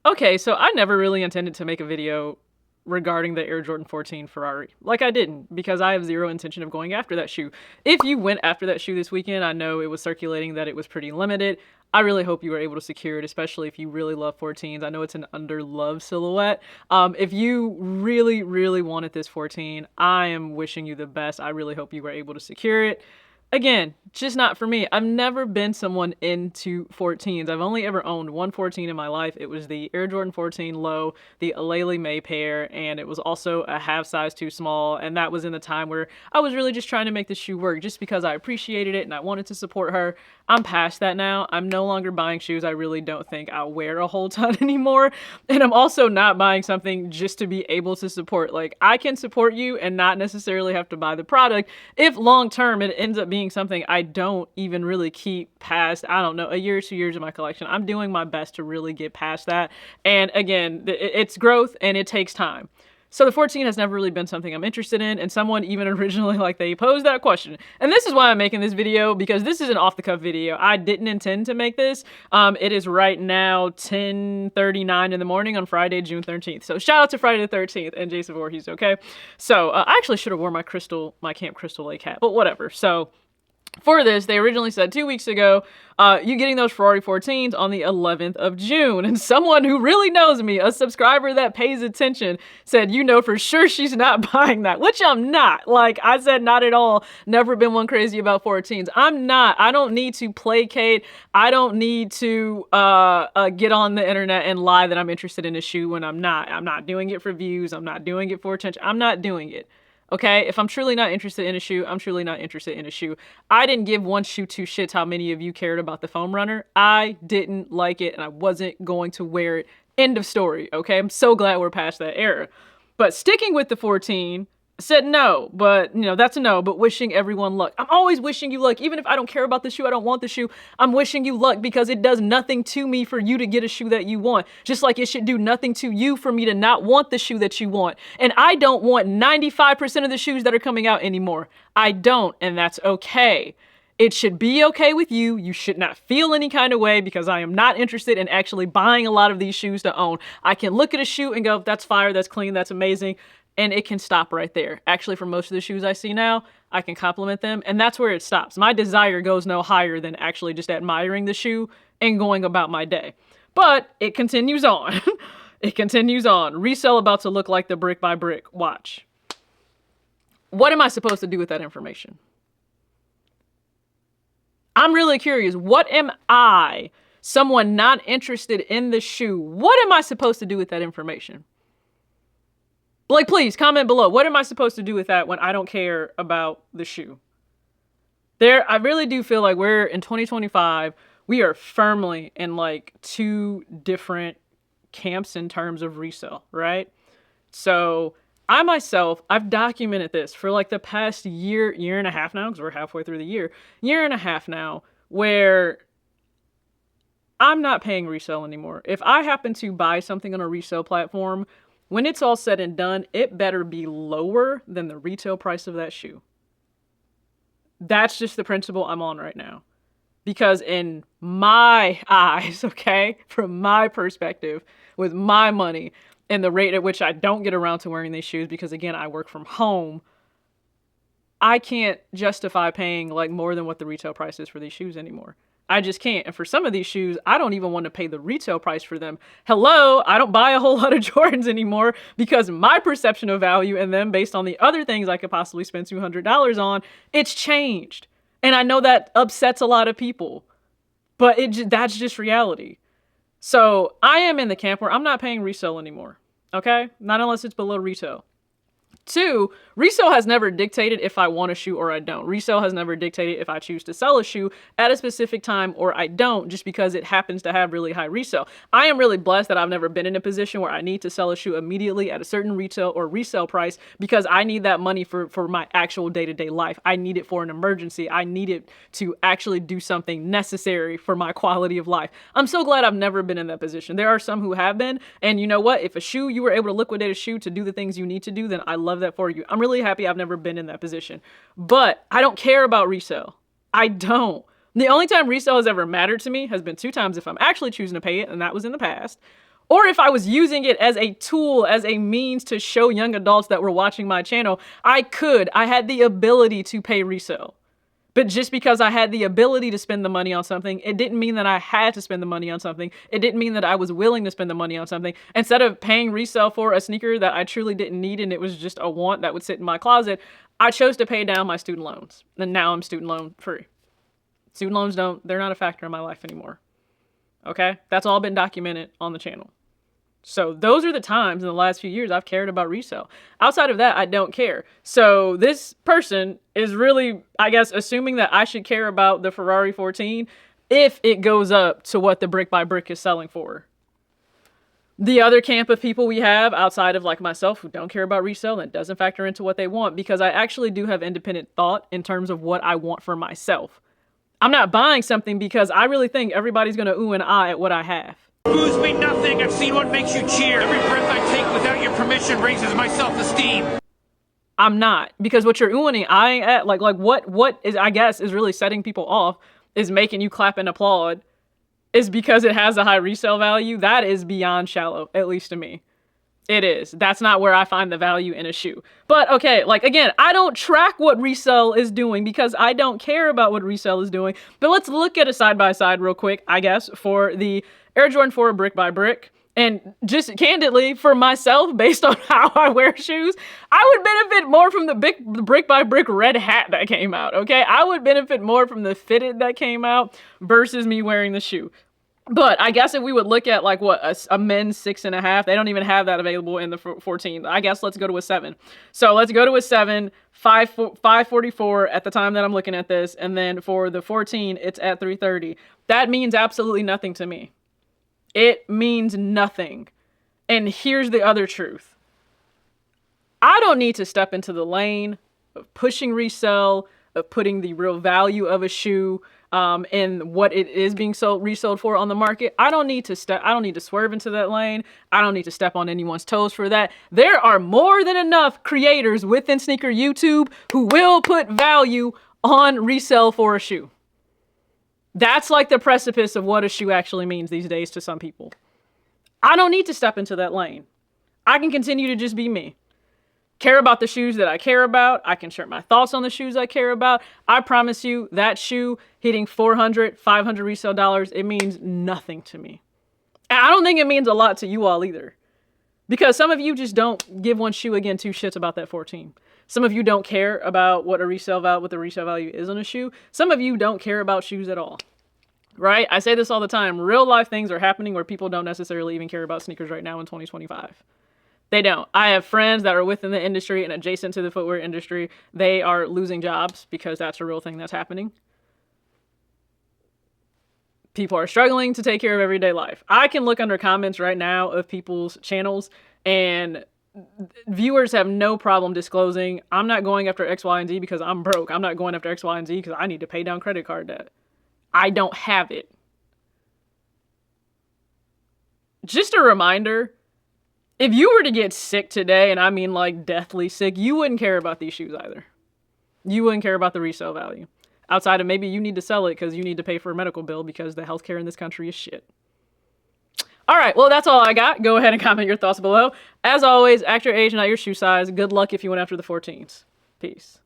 Okay, so I never really intended to make a video regarding the Air Jordan 14 Ferrari. Like, I didn't, because I have zero intention of going after that shoe. If you went after that shoe this weekend, I know it was circulating that it was pretty limited. I really hope you were able to secure it, especially if you really love 14s. I know it's an under-loved silhouette. If you really, really wanted this 14, I am wishing you the best. I really hope you were able to secure it. Again, just not for me. I've never been someone into 14s. I've only ever owned one 14 in my life. It was the Air Jordan 14 Low, the Alele May pair, and it was also a half size too small. And that was in the time where I was really just trying to make the shoe work just because I appreciated it and I wanted to support her. I'm past that now. I'm no longer buying shoes I really don't think I'll wear a whole ton anymore. And I'm also not buying something just to be able to support. Like, I can support you and not necessarily have to buy the product if long term it ends up being something I don't even really keep past, I don't know, a year or 2 years of my collection. I'm doing my best to really get past that. And again, it's growth and it takes time. So the 14 has never really been something I'm interested in, and someone even originally, like, they posed that question. And this is why I'm making this video, because this is an off-the-cuff video. I didn't intend to make this. It is right now 10:39 in the morning on Friday, June 13th. So shout out to Friday the 13th and Jason Voorhees, okay? So I actually should have worn my Camp Crystal Lake hat, but whatever. So for this, they originally said 2 weeks ago, you getting those Ferrari 14s on the 11th of June. And someone who really knows me, a subscriber that pays attention, said, you know for sure she's not buying that, which I'm not. Like, I said, not at all. Never been one crazy about 14s. I'm not. I don't need to placate. I don't need to get on the internet and lie that I'm interested in a shoe when I'm not. I'm not doing it for views. I'm not doing it for attention. I'm not doing it. Okay, if I'm truly not interested in a shoe, I'm truly not interested in a shoe. I didn't give one shoe two shits how many of you cared about the foam runner. I didn't like it and I wasn't going to wear it. End of story, okay? I'm so glad we're past that era. But sticking with the 14, said no, but you know, that's a no, but wishing everyone luck. I'm always wishing you luck. Even if I don't care about the shoe, I don't want the shoe, I'm wishing you luck because it does nothing to me for you to get a shoe that you want. Just like it should do nothing to you for me to not want the shoe that you want. And I don't want 95% of the shoes that are coming out anymore. I don't, and that's okay. It should be okay with you. You should not feel any kind of way because I am not interested in actually buying a lot of these shoes to own. I can look at a shoe and go, that's fire, that's clean, that's amazing. And it can stop right there. Actually, for most of the shoes I see now, I can compliment them, and that's where it stops. My desire goes no higher than actually just admiring the shoe and going about my day. But it continues on. It continues on. Resale about to look like the brick by brick. Watch. What am I supposed to do with that information? I'm really curious. What am I, someone not interested in the shoe, what am I supposed to do with that information? Like, please comment below. What am I supposed to do with that when I don't care about the shoe? I really do feel like we're in 2025. We are firmly in like two different camps in terms of resale, right? So I myself, I've documented this for like the past year and a half now, because we're halfway through the year and a half now, where I'm not paying resale anymore. If I happen to buy something on a resale platform, when it's all said and done, it better be lower than the retail price of that shoe. That's just the principle I'm on right now. Because in my eyes, okay, from my perspective, with my money and the rate at which I don't get around to wearing these shoes, because again, I work from home, I can't justify paying like more than what the retail price is for these shoes anymore. I just can't. And for some of these shoes, I don't even want to pay the retail price for them. Hello, I don't buy a whole lot of Jordans anymore because my perception of value in them based on the other things I could possibly spend $200 on, it's changed. And I know that upsets a lot of people, but that's just reality. So I am in the camp where I'm not paying resale anymore. Okay? Not unless it's below retail. 2, resale has never dictated if I want a shoe or I don't. Resale has never dictated if I choose to sell a shoe at a specific time or I don't, just because it happens to have really high resale. I am really blessed that I've never been in a position where I need to sell a shoe immediately at a certain retail or resale price because I need that money for my actual day-to-day life. I need it for an emergency. I need it to actually do something necessary for my quality of life. I'm so glad I've never been in that position. There are some who have been, and you know what? If you were able to liquidate a shoe to do the things you need to do, then I love that for you. I'm really happy I've never been in that position, but I don't care about resale. I don't. The only time resale has ever mattered to me has been 2 times if I'm actually choosing to pay it, and that was in the past, Or if I was using it as a tool, as a means to show young adults that were watching my channel, I had the ability to pay resale. But just because I had the ability to spend the money on something, it didn't mean that I had to spend the money on something. It didn't mean that I was willing to spend the money on something. Instead of paying resale for a sneaker that I truly didn't need and it was just a want that would sit in my closet, I chose to pay down my student loans. And now I'm student loan free. Student loans they're not a factor in my life anymore. Okay? That's all been documented on the channel. So those are the times in the last few years I've cared about resale. Outside of that, I don't care. So this person is really, I guess, assuming that I should care about the Ferrari 14 if it goes up to what the brick by brick is selling for. The other camp of people we have outside of like myself who don't care about resale and doesn't factor into what they want, because I actually do have independent thought in terms of what I want for myself. I'm not buying something because I really think everybody's going to ooh and ah at what I have. Boos mean nothing. I've seen what makes you cheer. Every breath I take without your permission raises my self-esteem. I'm not, because what you're oohing and eyeing at, like what is, I guess, is really setting people off, is making you clap and applaud, is because it has a high resale value. That is beyond shallow, at least to me. It is. That's not where I find the value in a shoe. But okay, like again, I don't track what resale is doing because I don't care about what resale is doing. But let's look at a side by side real quick, I guess, for the Air Jordan 4 brick by brick. And just candidly, for myself, based on how I wear shoes, I would benefit more from the brick by brick red hat that came out, okay? I would benefit more from the fitted that came out versus me wearing the shoe. But I guess if we would look at like what a men's 6.5, they don't even have that available in the 14. I guess let's go to a 7. So let's go to a 7, 544 at the time that I'm looking at this. And then for the 14, it's at 330. That means absolutely nothing to me. It means nothing. And here's the other truth. I don't need to step into the lane of pushing resell, of putting the real value of a shoe and what it is being resold for on the market. I don't need to swerve into that lane. I don't need to step on anyone's toes for that. There are more than enough creators within sneaker YouTube who will put value on resale for a shoe. That's like the precipice of what a shoe actually means these days to some people. I don't need to step into that lane. I can continue to just be me. Care about the shoes that I care about. I can share my thoughts on the shoes I care about. I promise you that shoe hitting $400, $500 resale dollars, it means nothing to me. And I don't think it means a lot to you all either. Because some of you just don't give one shoe again 2 shits about that 14. Some of you don't care about what the resale value is on a shoe. Some of you don't care about shoes at all. Right? I say this all the time. Real life things are happening where people don't necessarily even care about sneakers right now in 2025. They don't. I have friends that are within the industry and adjacent to the footwear industry. They are losing jobs because that's a real thing that's happening. People are struggling to take care of everyday life. I can look under comments right now of people's channels and viewers have no problem disclosing, I'm not going after X, Y, and Z because I'm broke. I'm not going after X, Y, and Z because I need to pay down credit card debt. I don't have it. Just a reminder, if you were to get sick today, and I mean like deathly sick, you wouldn't care about these shoes either. You wouldn't care about the resale value. Outside of maybe you need to sell it because you need to pay for a medical bill because the healthcare in this country is shit. All right, well, that's all I got. Go ahead and comment your thoughts below. As always, act your age, not your shoe size. Good luck if you went after the 14s. Peace.